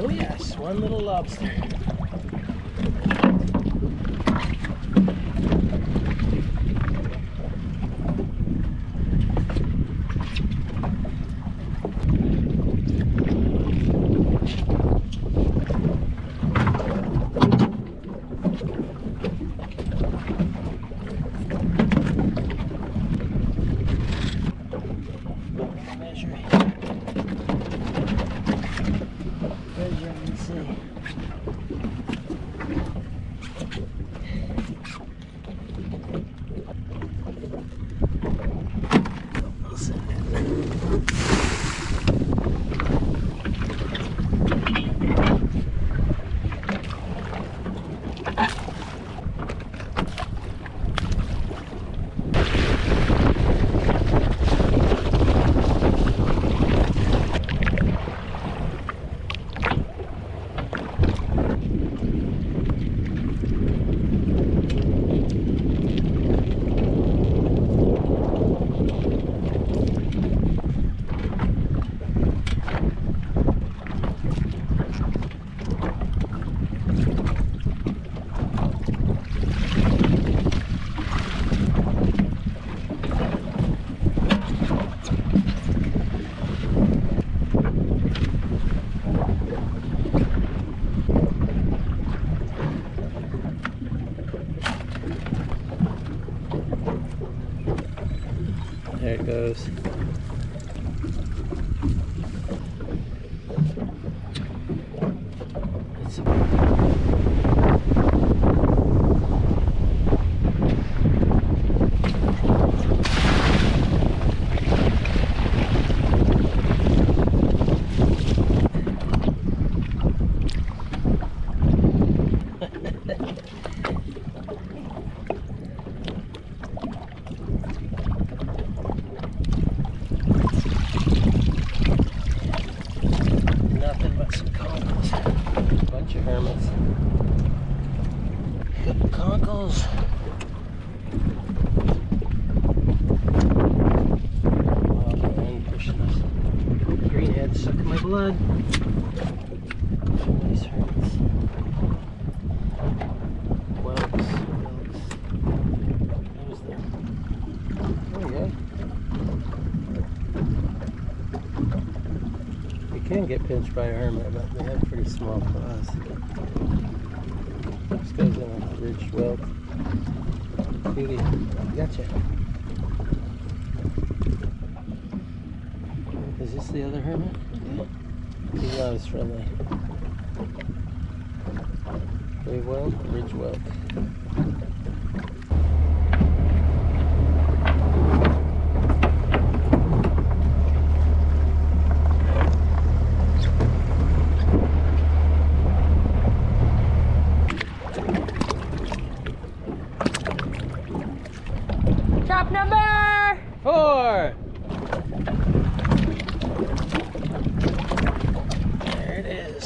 Oh yes, one little lobster. There it goes. Nothing but some conkles. A bunch of hermits. Conkles. Oh, the wind pushing us. Greenhead sucking my blood. Nice hermits. Whelks. There's them. There we go. You can get pinched by a hermit, but they have pretty small claws. This goes in a ridge whelk. Beauty. Gotcha. Is this the other hermit? He loves friendly. Wave whelk, ridge whelk. Trap number 4! There it is.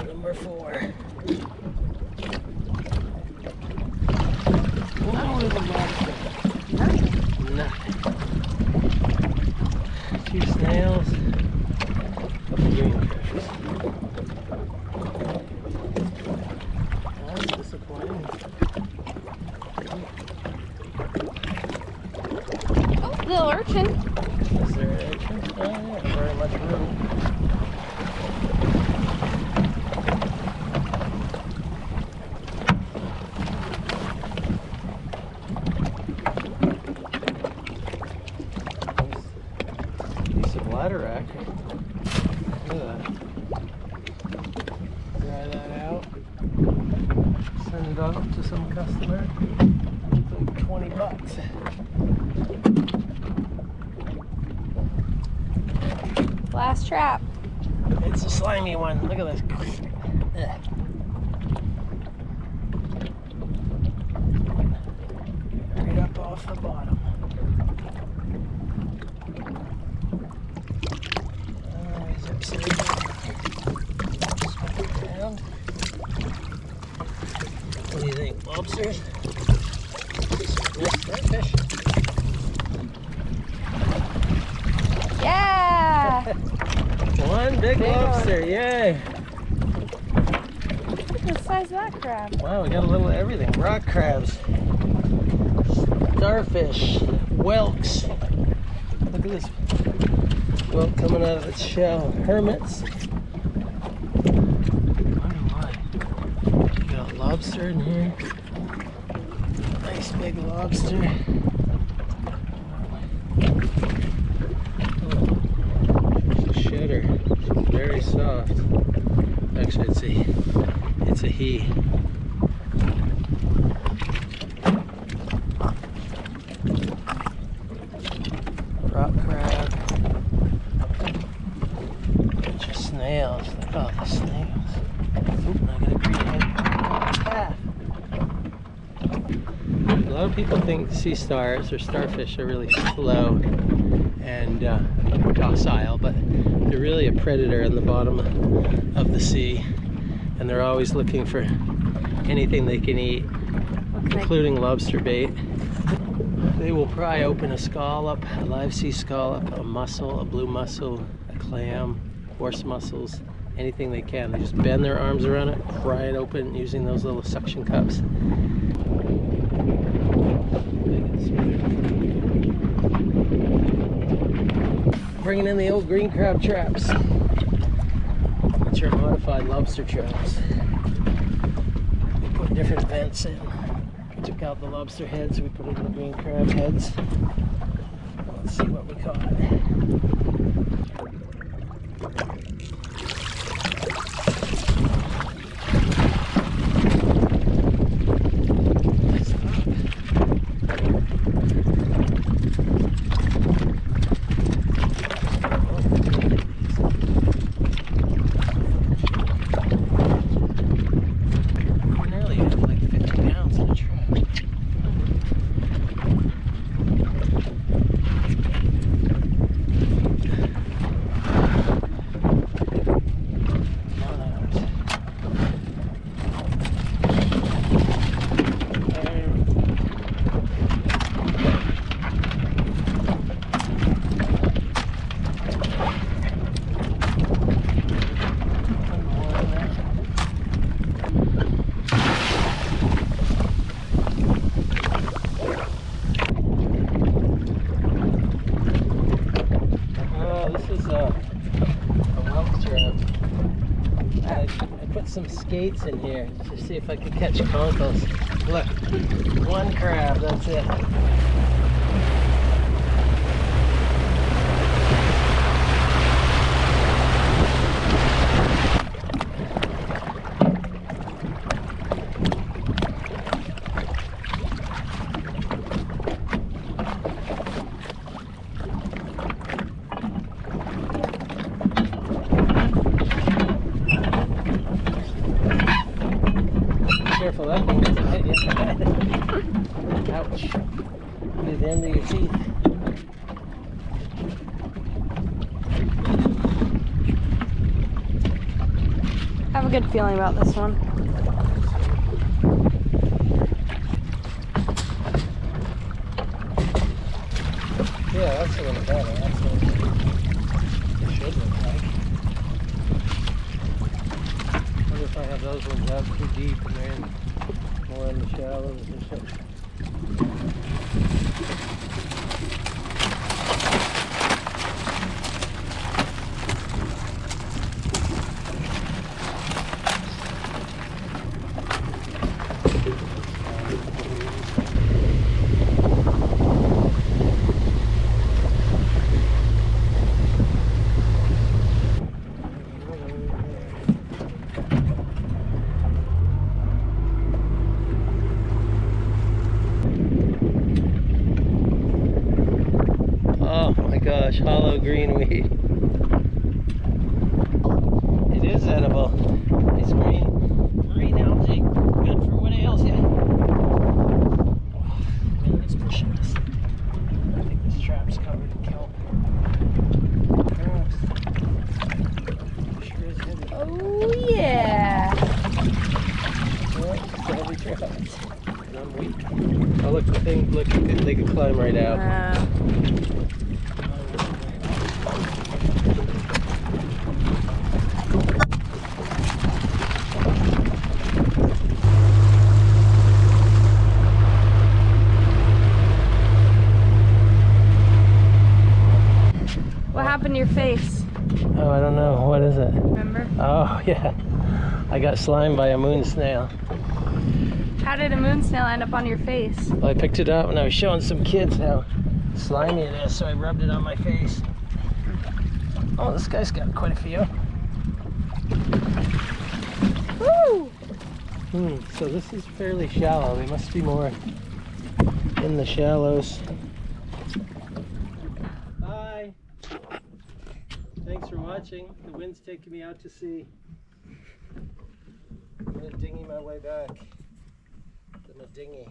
Number 4. No little lobster. Nothing. 2 snails. Couple green crabs. That's disappointing. little urchin. Is there an urchin? Oh yeah, very much room. Piece of bladderwrack. Look at that. Dry that out. Send it off to some customer. It's like $20. Last trap. It's a slimy one. Look at this. Ugh. Right up off the bottom. He's upside down. What do you think? Lobsters? Yes, redfish. Yeah! One Big Big lobster, yay! Look at the size of that crab. Wow, we got a little of everything. Rock crabs, starfish, whelks. Look at this whelk coming out of its shell. Hermits. Wonder why. We got a lobster in here. Nice big lobster. Shedder. She's very soft. Actually, it's a he. Rock crab. Bunch of snails. Look at all the snails. Oop, I got a green head. Calf. A lot of people think sea stars or starfish are really slow and docile, but they're really a predator in the bottom of the sea, and they're always looking for anything they can eat, including lobster bait. They will pry open a scallop, a live sea scallop, a mussel, a blue mussel, a clam, horse mussels, anything they can. They just bend their arms around it, pry it open using those little suction cups. Bringing in the old green crab traps, which are modified lobster traps. We put different vents in. Took out the lobster heads, we put in the green crab heads. Let's see what we caught. Some skates in here to see if I could catch conkles. Look, one crab, that's it. Careful, that thing doesn't hit you. Ouch. Get the end of your teeth. I have a good feeling about this one. Yeah, that's a little better. That's what it should look like. I wonder if I have those ones out too deep and they're more in the shallows or something. Gosh, hollow green weed. It is edible. It's green algae. Good for what ails you. Man, it's pushing us. I think this trap's covered in kelp. Sure is heavy. Oh yeah! Well, it's a heavy trap. I'm weak. Oh look, the thing, look, they could climb right out. Oh, yeah. I got slimed by a moon snail. How did a moon snail end up on your face? Well, I picked it up and I was showing some kids how slimy it is, so I rubbed it on my face. Oh, this guy's got quite a few. Woo! So this is fairly shallow. They must be more in the shallows. Hi. Thanks for watching. The wind's taking me out to sea. I'm gonna dinghy my way back. In a dinghy.